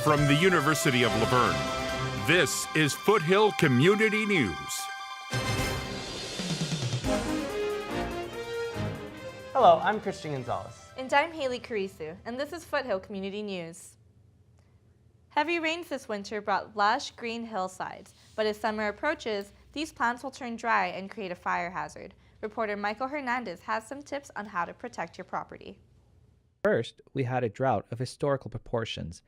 From the University of Laverne, this is Foothill Community News. Hello, I'm Christian Gonzalez. And I'm Haley Carisu, and this is Foothill Community News. Heavy rains this winter brought lush green hillsides, but as summer approaches, these plants will turn dry and create a fire hazard. Reporter Michael Hernandez has some tips on how to protect your property. First, we had a drought of historical proportions.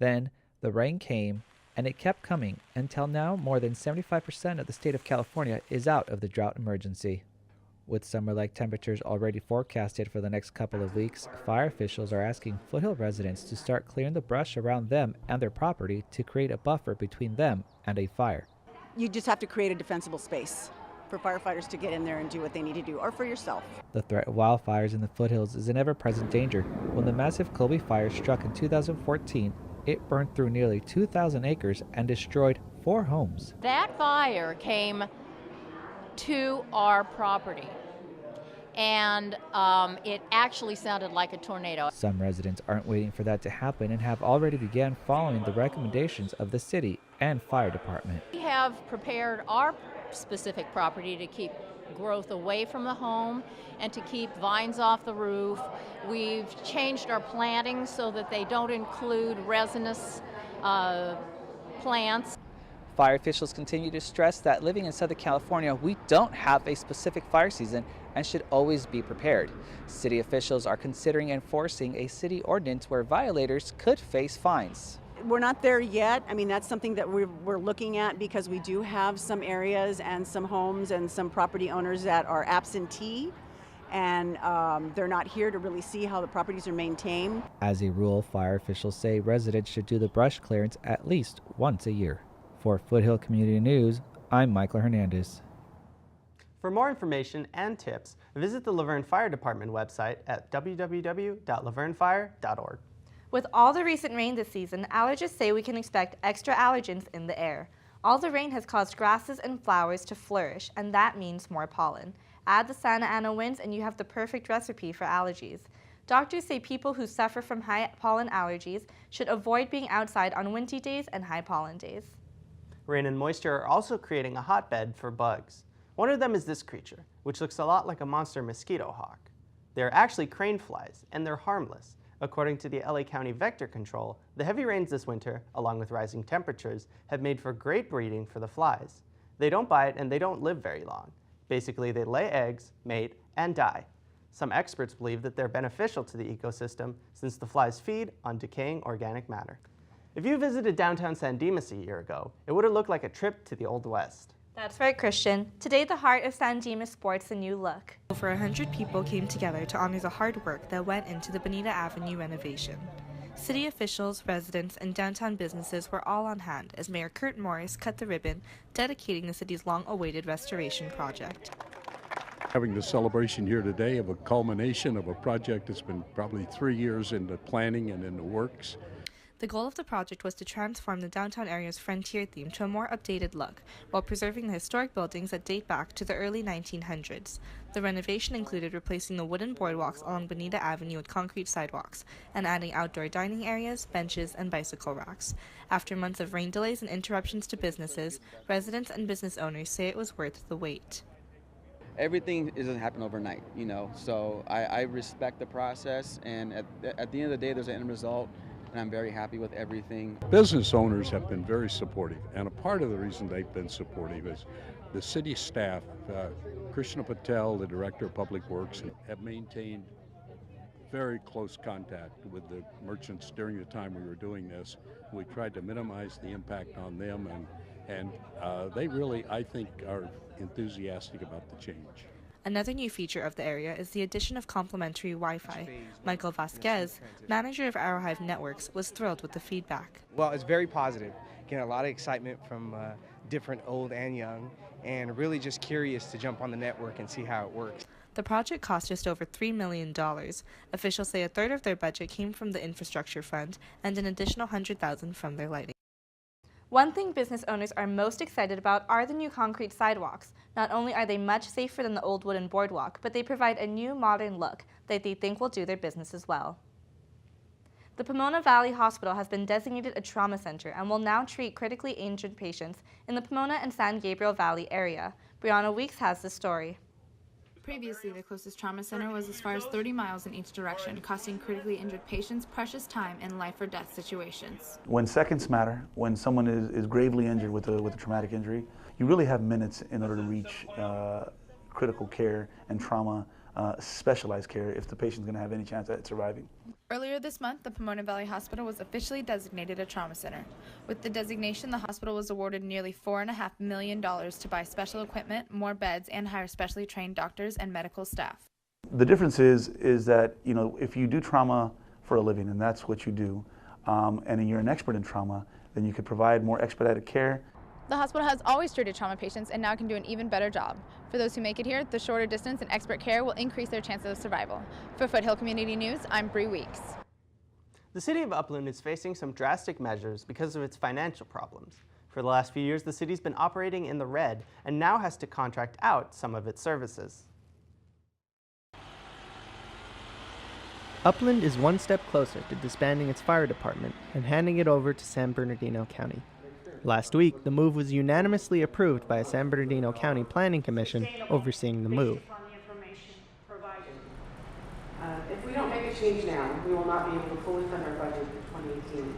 Then, the rain came, and it kept coming until now more than 75% of the state of California is out of the drought emergency. With summer-like temperatures already forecasted for the next couple of weeks, fire officials are asking Foothill residents to start clearing the brush around them and their property to create a buffer between them and a fire. You just have to create a defensible space for firefighters to get in there and do what they need to do, or for yourself. The threat of wildfires in the foothills is an ever-present danger. When the massive Colby fire struck in 2014, it burned through nearly 2,000 acres and destroyed 4 homes. That fire came to our property, and it actually sounded like a tornado. Some residents aren't waiting for that to happen and have already began following the recommendations of the city and fire department. We have prepared our specific property to keep growth away from the home and to keep vines off the roof. We've changed our plantings so that they don't include resinous plants. Fire officials continue to stress that living in Southern California, we don't have a specific fire season and should always be prepared. City officials are considering enforcing a city ordinance where violators could face fines. We're not there yet. I mean, that's something that we're looking at, because we do have some areas and some homes and some property owners that are absentee, and they're not here to really see how the properties are maintained. As a rule, fire officials say residents should do the brush clearance at least once a year. For Foothill Community News, I'm Michael Hernandez. For more information and tips, visit the Laverne Fire Department website at www.lavernefire.org. With all the recent rain this season, allergists say we can expect extra allergens in the air. All the rain has caused grasses and flowers to flourish, and that means more pollen. Add the Santa Ana winds and you have the perfect recipe for allergies. Doctors say people who suffer from high pollen allergies should avoid being outside on windy days and high pollen days. Rain and moisture are also creating a hotbed for bugs. One of them is this creature, which looks a lot like a monster mosquito hawk. They're actually crane flies, and they're harmless. According to the LA County Vector Control, the heavy rains this winter, along with rising temperatures, have made for great breeding for the flies. They don't bite and they don't live very long. Basically, they lay eggs, mate, and die. Some experts believe that they're beneficial to the ecosystem since the flies feed on decaying organic matter. If you visited downtown San Dimas a year ago, it would have looked like a trip to the Old West. That's right, Christian. Today, the heart of San Dimas sports a new look. Over 100 people came together to honor the hard work that went into the Bonita Avenue renovation. City officials, residents, and downtown businesses were all on hand as Mayor Kurt Morris cut the ribbon, dedicating the city's long-awaited restoration project. Having the celebration here today of a culmination of a project that's been probably 3 years in the planning and in the works. The goal of the project was to transform the downtown area's frontier theme to a more updated look, while preserving the historic buildings that date back to the early 1900s. The renovation included replacing the wooden boardwalks along Bonita Avenue with concrete sidewalks, and adding outdoor dining areas, benches, and bicycle racks. After months of rain delays and interruptions to businesses, residents and business owners say it was worth the wait. Everything doesn't happen overnight, so I respect the process, and at the end of the day, there's an end result. And I'm very happy with everything. Business owners have been very supportive, and a part of the reason they've been supportive is the city staff. Krishna Patel, the Director of Public Works, have maintained very close contact with the merchants during the time we were doing this. We tried to minimize the impact on them, and they really, I think, are enthusiastic about the change. Another new feature of the area is the addition of complimentary Wi-Fi. Michael Vasquez, manager of Arrowhive Networks, was thrilled with the feedback. Well, it's very positive. Getting a lot of excitement from different old and young, and really just curious to jump on the network and see how it works. The project cost just over $3 million. Officials say a third of their budget came from the infrastructure fund and an additional $100,000 from their lighting. One thing business owners are most excited about are the new concrete sidewalks. Not only are they much safer than the old wooden boardwalk, but they provide a new modern look that they think will do their businesses well. The Pomona Valley Hospital has been designated a trauma center and will now treat critically injured patients in the Pomona and San Gabriel Valley area. Brianna Weeks has the story. Previously, the closest trauma center was as far as 30 miles in each direction, costing critically injured patients precious time in life or death situations. When seconds matter, when someone is gravely injured with a traumatic injury, you really have minutes in order to reach critical care and trauma, specialized care if the patient's going to have any chance at surviving. Earlier this month, the Pomona Valley Hospital was officially designated a trauma center. With the designation, the hospital was awarded nearly $4.5 million to buy special equipment, more beds, and hire specially trained doctors and medical staff. The difference is that, you know, if you do trauma for a living, and that's what you do, and you're an expert in trauma, then you could provide more expedited care. The hospital has always treated trauma patients and now can do an even better job. For those who make it here, the shorter distance and expert care will increase their chances of survival. For Foothill Community News, I'm Bree Weeks. The city of Upland is facing some drastic measures because of its financial problems. For the last few years, the city's been operating in the red and now has to contract out some of its services. Upland is one step closer to disbanding its fire department and handing it over to San Bernardino County. Last week, the move was unanimously approved by a San Bernardino County Planning Commission overseeing the move. If we don't make a change now, we will not be able to fully fund our budget for 2018.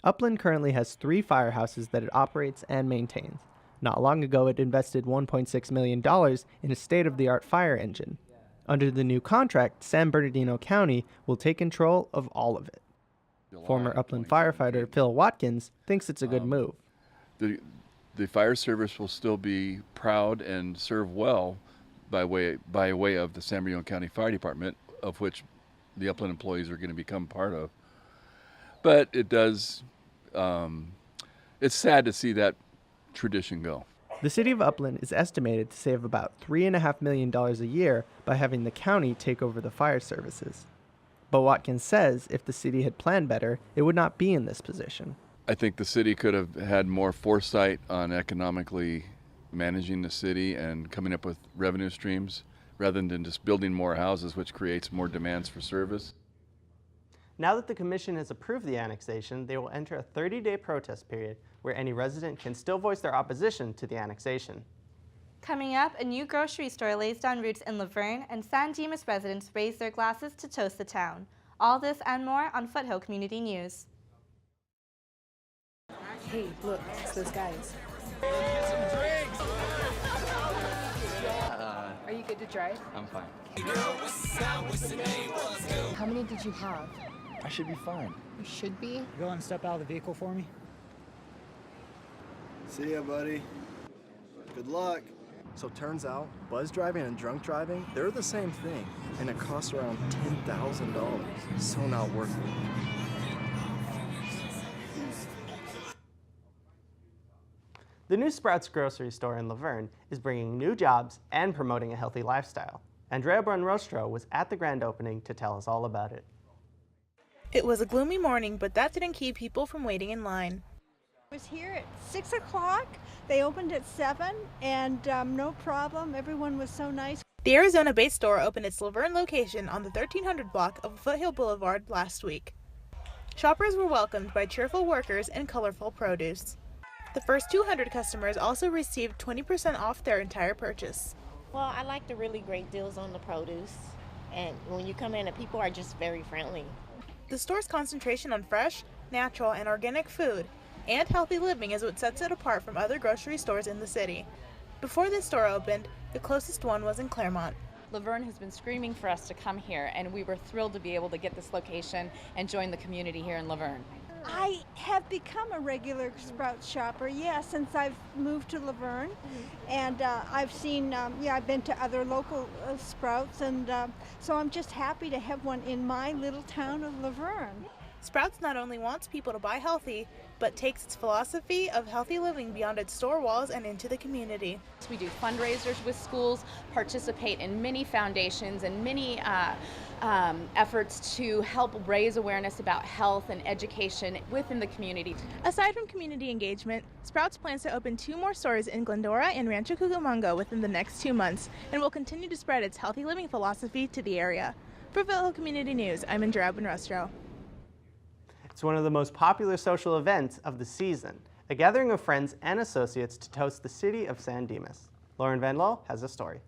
Upland currently has 3 firehouses that it operates and maintains. Not long ago, it invested $1.6 million in a state-of-the-art fire engine. Under the new contract, San Bernardino County will take control of all of it. Former Upland firefighter Phil Watkins thinks it's a good move. The fire service will still be proud and serve well by way of the San Bernardino County Fire Department, of which the Upland employees are going to become part of. But it does, it's sad to see that tradition go. The city of Upland is estimated to save about $3.5 million a year by having the county take over the fire services. But Watkins says if the city had planned better, it would not be in this position. I think the city could have had more foresight on economically managing the city and coming up with revenue streams rather than just building more houses, which creates more demands for service. Now that the commission has approved the annexation, they will enter a 30-day protest period where any resident can still voice their opposition to the annexation. Coming up, a new grocery store lays down roots in Verne, and San Dimas residents raise their glasses to toast the town. All this and more on Foothill Community News. Hey, look, it's those guys. Are you good to drive? I'm fine. How many did you have? I should be fine. You should be? Go and step out of the vehicle for me. See ya, buddy. Good luck. So turns out, buzz driving and drunk driving, they're the same thing, and it costs around $10,000. So not worth it. The new Sprouts grocery store in Verne is bringing new jobs and promoting a healthy lifestyle. Andrea Brunrostro was at the grand opening to tell us all about it. It was a gloomy morning, but that didn't keep people from waiting in line. I was here at 6 o'clock. They opened at 7, and no problem. Everyone was so nice. The Arizona-based store opened its Verne location on the 1300 block of Foothill Boulevard last week. Shoppers were welcomed by cheerful workers and colorful produce. The first 200 customers also received 20% off their entire purchase. Well, I like the really great deals on the produce, and when you come in, the people are just very friendly. The store's concentration on fresh, natural, and organic food and healthy living is what sets it apart from other grocery stores in the city. Before this store opened, the closest one was in Claremont. Verne has been screaming for us to come here, and we were thrilled to be able to get this location and join the community here in Verne. I have become a regular Sprouts shopper, since I've moved to Verne. And I've seen, I've been to other local Sprouts, and so I'm just happy to have one in my little town of Verne. Sprouts not only wants people to buy healthy, but takes its philosophy of healthy living beyond its store walls and into the community. We do fundraisers with schools, participate in many foundations and many efforts to help raise awareness about health and education within the community. Aside from community engagement, Sprouts plans to open 2 more stores in Glendora and Rancho Cucamonga within the next 2 months and will continue to spread its healthy living philosophy to the area. For Foothill Community News, I'm Andrea Brunrostro. It's one of the most popular social events of the season, a gathering of friends and associates to toast the city of San Dimas. Lauren Van Loo has a story.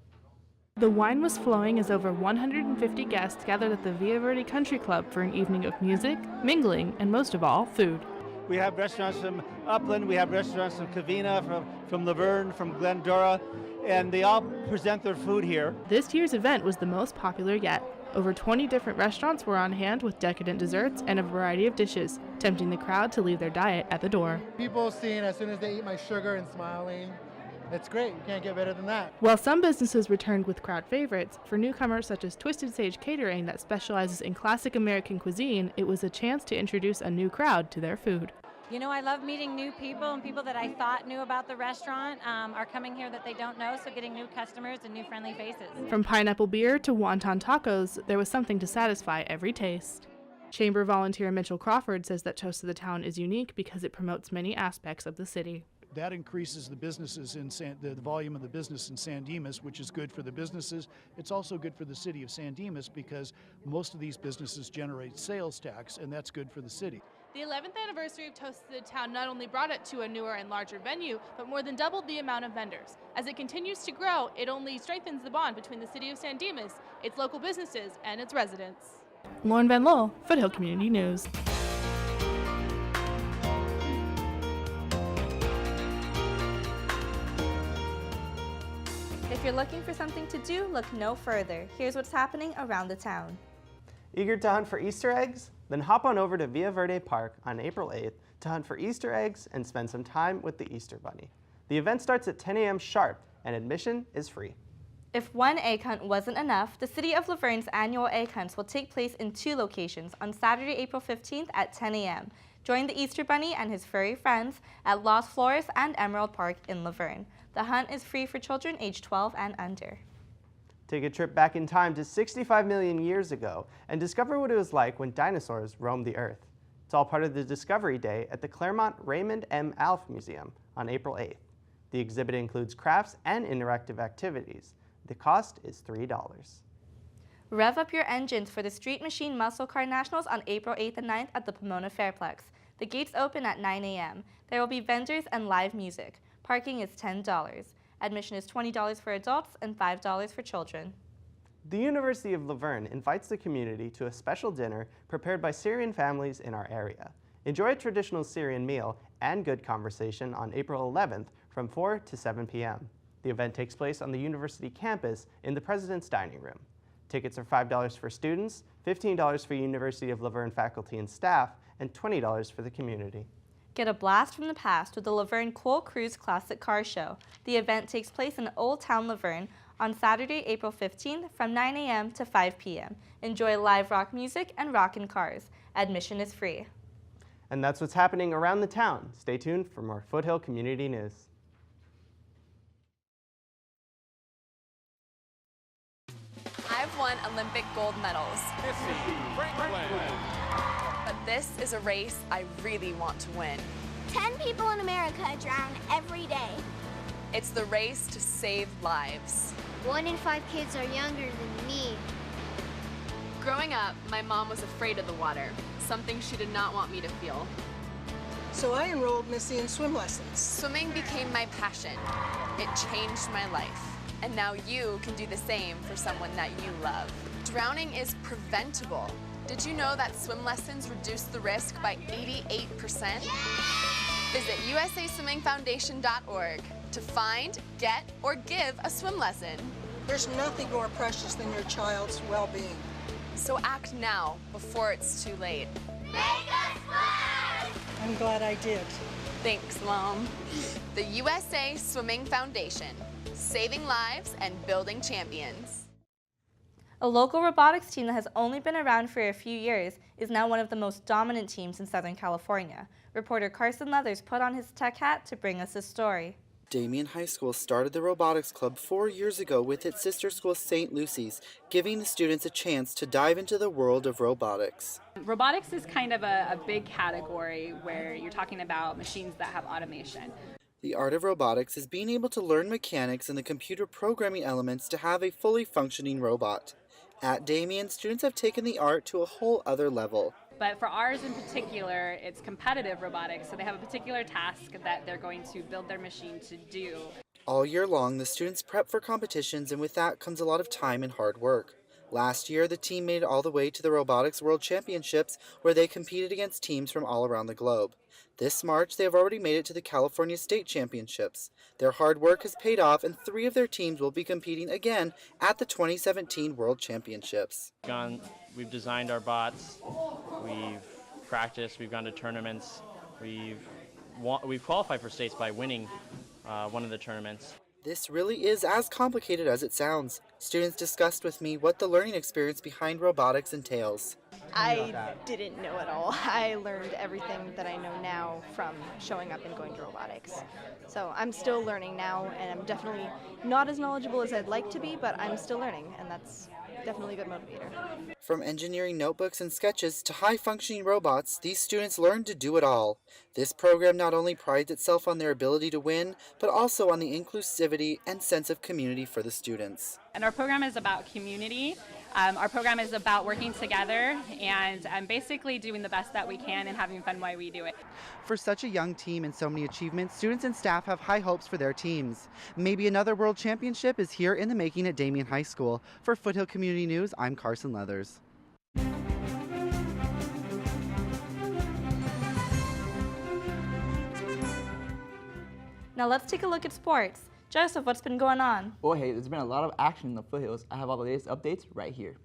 The wine was flowing as over 150 guests gathered at the Via Verde Country Club for an evening of music, mingling, and most of all, food. We have restaurants from Upland, we have restaurants from Covina, from Laverne, from Glendora, and they all present their food here. This year's event was the most popular yet. Over 20 different restaurants were on hand with decadent desserts and a variety of dishes, tempting the crowd to leave their diet at the door. People seeing as soon as they eat my sugar and smiling. It's great. You can't get better than that. While some businesses returned with crowd favorites, for newcomers such as Twisted Sage Catering that specializes in classic American cuisine, it was a chance to introduce a new crowd to their food. You know, I love meeting new people, and people that I thought knew about the restaurant are coming here that they don't know, so getting new customers and new friendly faces. From pineapple beer to wonton tacos, there was something to satisfy every taste. Chamber volunteer Mitchell Crawford says that Toast of the Town is unique because it promotes many aspects of the city. That increases the businesses in the volume of the business in San Dimas, which is good for the businesses. It's also good for the city of San Dimas because most of these businesses generate sales tax, and that's good for the city. The 11th anniversary of Toast of the Town not only brought it to a newer and larger venue, but more than doubled the amount of vendors. As it continues to grow, it only strengthens the bond between the city of San Dimas, its local businesses, and its residents. Lauren Van Loo, Foothill Community News. If you're looking for something to do, look no further. Here's what's happening around the town. Eager to hunt for Easter eggs? Then hop on over to Via Verde Park on April 8th to hunt for Easter eggs and spend some time with the Easter Bunny. The event starts at 10 a.m. sharp, and admission is free. If one egg hunt wasn't enough, the City of Laverne's annual egg hunts will take place in 2 locations on Saturday, April 15th at 10 a.m. Join the Easter Bunny and his furry friends at Los Flores and Emerald Park in Laverne. The hunt is free for children aged 12 and under. Take a trip back in time to 65 million years ago and discover what it was like when dinosaurs roamed the Earth. It's all part of the Discovery Day at the Claremont Raymond M. Alf Museum on April 8th. The exhibit includes crafts and interactive activities. The cost is $3. Rev up your engines for the Street Machine Muscle Car Nationals on April 8th and 9th at the Pomona Fairplex. The gates open at 9 a.m. There will be vendors and live music. Parking is $10. Admission is $20 for adults and $5 for children. The University of Laverne invites the community to a special dinner prepared by Syrian families in our area. Enjoy a traditional Syrian meal and good conversation on April 11th from 4 to 7 p.m. The event takes place on the university campus in the President's Dining Room. Tickets are $5 for students, $15 for University of Laverne faculty and staff, and $20 for the community. Get a blast from the past with the Laverne Cool Cruise Classic Car Show. The event takes place in Old Town Laverne on Saturday, April 15th from 9 a.m. to 5 p.m. Enjoy live rock music and rockin' cars. Admission is free. And that's what's happening around the town. Stay tuned for more Foothill Community News. I've won Olympic gold medals. But this is a race I really want to win. 10 people in America drown every day. It's the race to save lives. 1 in 5 kids are younger than me. Growing up, my mom was afraid of the water, something she did not want me to feel. So I enrolled Missy in swim lessons. Swimming became my passion. It changed my life. And now you can do the same for someone that you love. Drowning is preventable. Did you know that swim lessons reduce the risk by 88%? Visit usaswimmingfoundation.org to find, get, or give a swim lesson. There's nothing more precious than your child's well-being. So act now before it's too late. Make us swim! I'm glad I did. Thanks, Mom. The USA Swimming Foundation, saving lives and building champions. A local robotics team that has only been around for a few years is now one of the most dominant teams in Southern California. Reporter Carson Leathers put on his tech hat to bring us his story. Damien High School started the robotics club 4 years ago with its sister school St. Lucy's, giving the students a chance to dive into the world of robotics. Robotics is kind of a big category where you're talking about machines that have automation. The art of robotics is being able to learn mechanics and the computer programming elements to have a fully functioning robot. At Damien, students have taken the art to a whole other level. But for ours in particular, it's competitive robotics, so they have a particular task that they're going to build their machine to do. All year long, the students prep for competitions, and with that comes a lot of time and hard work. Last year, the team made it all the way to the Robotics World Championships, where they competed against teams from all around the globe. This March, they have already made it to the California State Championships. Their hard work has paid off, and 3 of their teams will be competing again at the 2017 World Championships. We've designed our bots, we've practiced, we've gone to tournaments, we've qualified for states by winning one of the tournaments. This really is as complicated as it sounds. Students discussed with me what the learning experience behind robotics entails. I didn't know it all. I learned everything that I know now from showing up and going to robotics. So I'm still learning now, and I'm definitely not as knowledgeable as I'd like to be, but I'm still learning, and that's definitely a good motivator. From engineering notebooks and sketches to high-functioning robots, these students learn to do it all. This program not only prides itself on their ability to win, but also on the inclusivity and sense of community for the students. And our program is about community. Our program is about working together and basically doing the best that we can and having fun while we do it. For such a young team and so many achievements, students and staff have high hopes for their teams. Maybe another world championship is here in the making at Damien High School. For Foothill Community News, I'm Carson Leathers. Now let's take a look at sports. Joseph, what's been going on? Oh hey, there's been a lot of action in the foothills. I have all the latest updates right here.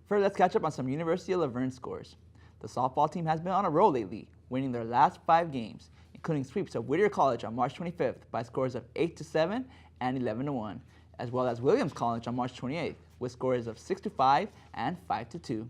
First, let's catch up on some University of La Verne scores. The softball team has been on a roll lately, winning their last 5 games, including sweeps of Whittier College on March 25th by scores of 8-7 and 11-1, as well as Williams College on March 28th with scores of 6-5 and 5-2.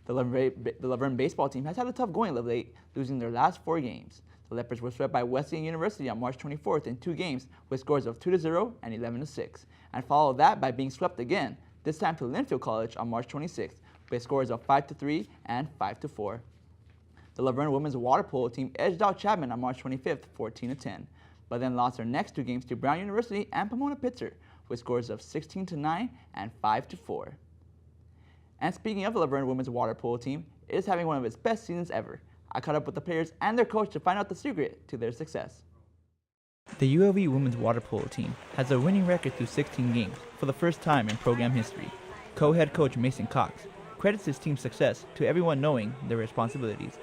The La Verne baseball team has had a tough going of late, losing their last 4 games. The Leopards were swept by Wesleyan University on March 24th in 2 games with scores of 2-0 and 11-6, and followed that by being swept again, this time to Linfield College on March 26th with scores of 5-3 and 5-4. The La Verne women's water polo team edged out Chapman on March 25th 14-10, but then lost their next 2 games to Brown University and Pomona Pitzer with scores of 16-9 and 5-4. And speaking of the La Verne women's water polo team, it is having one of its best seasons ever. I caught up with the players and their coach to find out the secret to their success. The ULV women's water polo team has a winning record through 16 games for the first time in program history. Co-head coach Mason Cox credits his team's success to everyone knowing their responsibilities.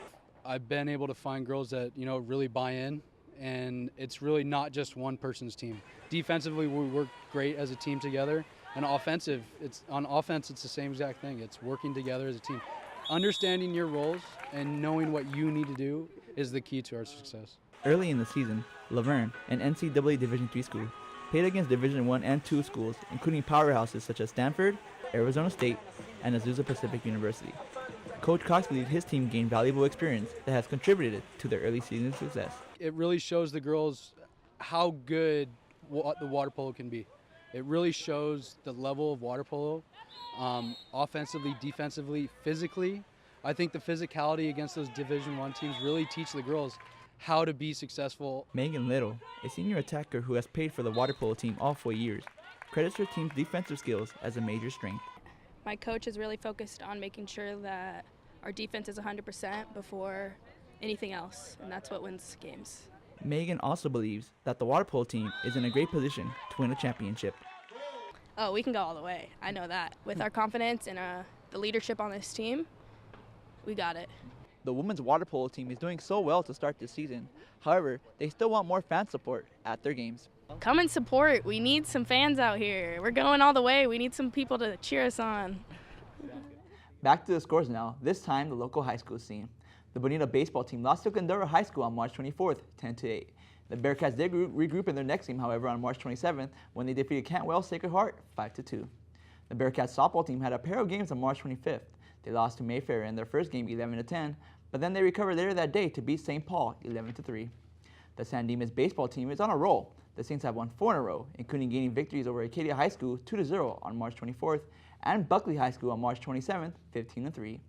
I've been able to find girls that, really buy in, and it's really not just one person's team. Defensively, we work great as a team together, and on offense, it's the same exact thing. It's working together as a team. Understanding your roles and knowing what you need to do is the key to our success. Early in the season, La Verne, an NCAA Division III school, played against Division I and II schools, including powerhouses such as Stanford, Arizona State, and Azusa Pacific University. Coach Cox believes his team gained valuable experience that has contributed to their early season success. It really shows the girls how good the water polo can be. It really shows the level of water polo, offensively, defensively, physically. I think the physicality against those Division I teams really teach the girls how to be successful. Megan Little, a senior attacker who has played for the water polo team all 4 years, credits her team's defensive skills as a major strength. My coach is really focused on making sure that our defense is 100% before anything else, and that's what wins games. Megan also believes that the water polo team is in a great position to win a championship. Oh, we can go all the way. I know that. With our confidence and the leadership on this team, we got it. The women's water polo team is doing so well to start this season. However, they still want more fan support at their games. Come and support. We need some fans out here. We're going all the way. We need some people to cheer us on. Back to the scores now, this time the local high school scene. The Bonita baseball team lost to Glendora High School on March 24th, 10-8. The Bearcats did regroup in their next game, however, on March 27th when they defeated Cantwell Sacred Heart 5-2. The Bearcats softball team had a pair of games on March 25th. They lost to Mayfair in their first game 11-10, but then they recovered later that day to beat St. Paul 11-3. The San Dimas baseball team is on a roll. The Saints have won 4 in a row, including gaining victories over Acadia High School 2-0 on March 24th and Buckley High School on March 27th 15-3.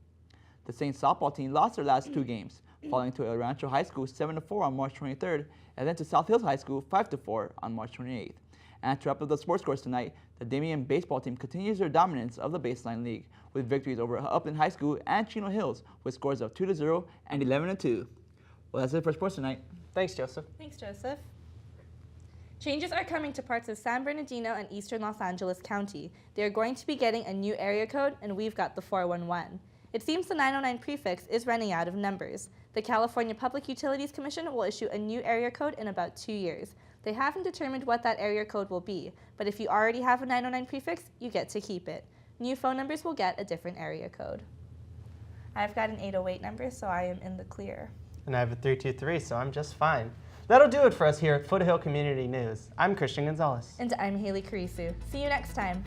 The Saints softball team lost their last 2 games, falling to El Rancho High School 7-4 on March 23rd and then to South Hills High School 5-4 on March 28th. And to wrap up the sports scores tonight, the Damien baseball team continues their dominance of the Baseline League with victories over Upland High School and Chino Hills with scores of 2-0 and 11-2. Well, that's it for sports tonight. Thanks, Joseph. Thanks, Joseph. Changes are coming to parts of San Bernardino and eastern Los Angeles County. They are going to be getting a new area code, and we've got the 411. It seems the 909 prefix is running out of numbers. The California Public Utilities Commission will issue a new area code in about 2 years. They haven't determined what that area code will be, but if you already have a 909 prefix, you get to keep it. New phone numbers will get a different area code. I've got an 808 number, so I am in the clear. And I have a 323, so I'm just fine. That'll do it for us here at Foothill Community News. I'm Christian Gonzalez. And I'm Haley Carisu. See you next time.